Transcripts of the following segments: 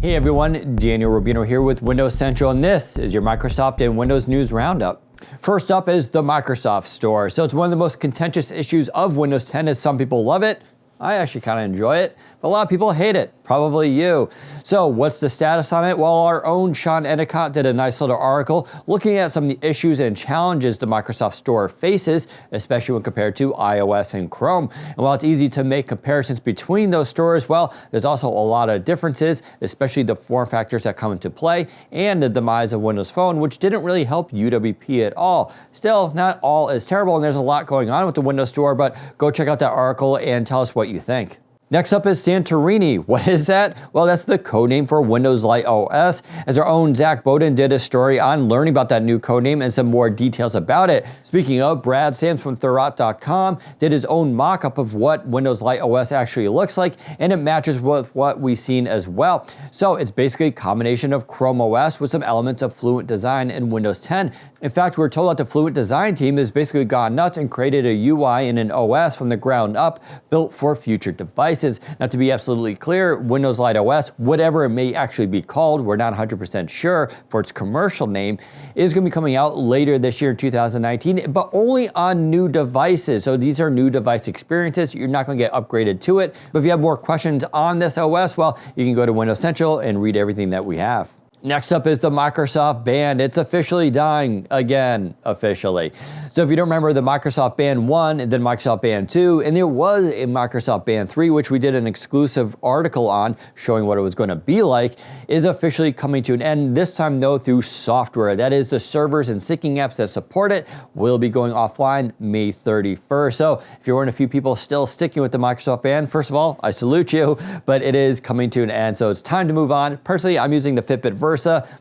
Hey everyone, Daniel Rubino here with Windows Central, and this is your Microsoft and Windows News Roundup. First up is the Microsoft Store. So it's one of the most contentious issues of Windows 10 as some people love it. I actually kind of enjoy it, but a lot of people hate it, probably you. So what's the status on it? Well, our own Sean Endicott did a nice little article looking at some of the issues and challenges the Microsoft Store faces, especially when compared to iOS and Chrome. And while it's easy to make comparisons between those stores, well, there's also a lot of differences, especially the form factors that come into play and the demise of Windows Phone, which didn't really help UWP at all. Still, not all is terrible, and there's a lot going on with the Windows Store, but go check out that article and tell us what you think. Next up is Santorini. What is that? Well, that's the codename for Windows Light OS, as our own Zach Bowden did a story on learning about that new codename and some more details about it. Speaking of, Brad Sams from Thurrott.com did his own mock-up of what Windows Light OS actually looks like, and it matches with what we've seen as well. So it's basically a combination of Chrome OS with some elements of Fluent Design in Windows 10. In fact, we're told that the Fluent Design team has basically gone nuts and created a UI and an OS from the ground up, built for future devices. Now, to be absolutely clear, Windows Light OS, whatever it may actually be called, we're not 100% sure for its commercial name, is going to be coming out later this year in 2019, but only on new devices. So these are new device experiences. You're not going to get upgraded to it. But if you have more questions on this OS, well, you can go to Windows Central and read everything that we have. Next up is the Microsoft Band. It's officially dying again, officially. So if you don't remember the Microsoft Band 1 and then Microsoft Band 2, and there was a Microsoft Band 3, which we did an exclusive article on showing what it was going to be like, is officially coming to an end, this time though through software. That is, the servers and syncing apps that support it will be going offline May 31st. So if you're one of a few people still sticking with the Microsoft Band, first of all, I salute you, but it is coming to an end, so it's time to move on. Personally, I'm using the Fitbit Versa.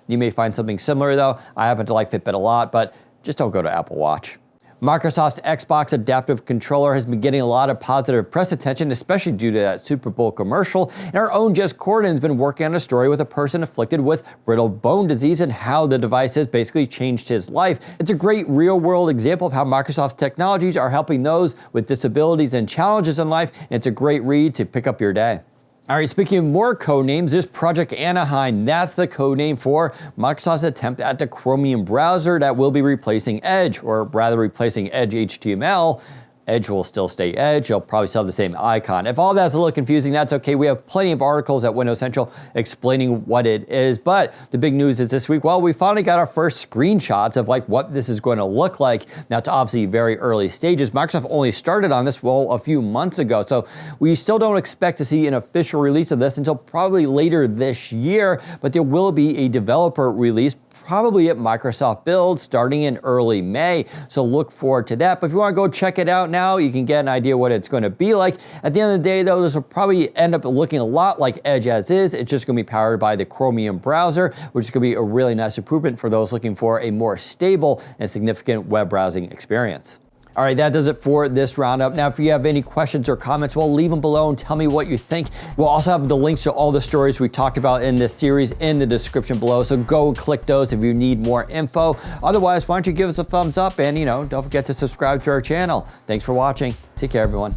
You may find something similar though. I happen to like Fitbit a lot, but just don't go to Apple Watch. Microsoft's Xbox Adaptive Controller has been getting a lot of positive press attention, especially due to that Super Bowl commercial. And our own Jess Corden has been working on a story with a person afflicted with brittle bone disease and how the device has basically changed his life. It's a great real-world example of how Microsoft's technologies are helping those with disabilities and challenges in life. And it's a great read to pick up your day. All right, speaking of more codenames, there's Project Anaheim. That's the codename for Microsoft's attempt at the Chromium browser that will be replacing Edge, or rather replacing Edge HTML. Edge will still stay Edge. It'll probably still have the same icon. If all that's a little confusing, that's okay. We have plenty of articles at Windows Central explaining what it is. But the big news is this week, well, we finally got our first screenshots of like what this is going to look like. Now, it's obviously very early stages. Microsoft only started on this, well, a few months ago. So we still don't expect to see an official release of this until probably later this year. But there will be a developer release probably at Microsoft Build starting in early May. So look forward to that. But if you want to go check it out now, you can get an idea what it's going to be like. At the end of the day, though, this will probably end up looking a lot like Edge as is. It's just going to be powered by the Chromium browser, which is going to be a really nice improvement for those looking for a more stable and significant web browsing experience. All right, that does it for this roundup. Now, if you have any questions or comments, well, leave them below and tell me what you think. We'll also have the links to all the stories we talked about in this series in the description below, so go click those if you need more info. Otherwise, why don't you give us a thumbs up and, don't forget to subscribe to our channel. Thanks for watching. Take care, everyone.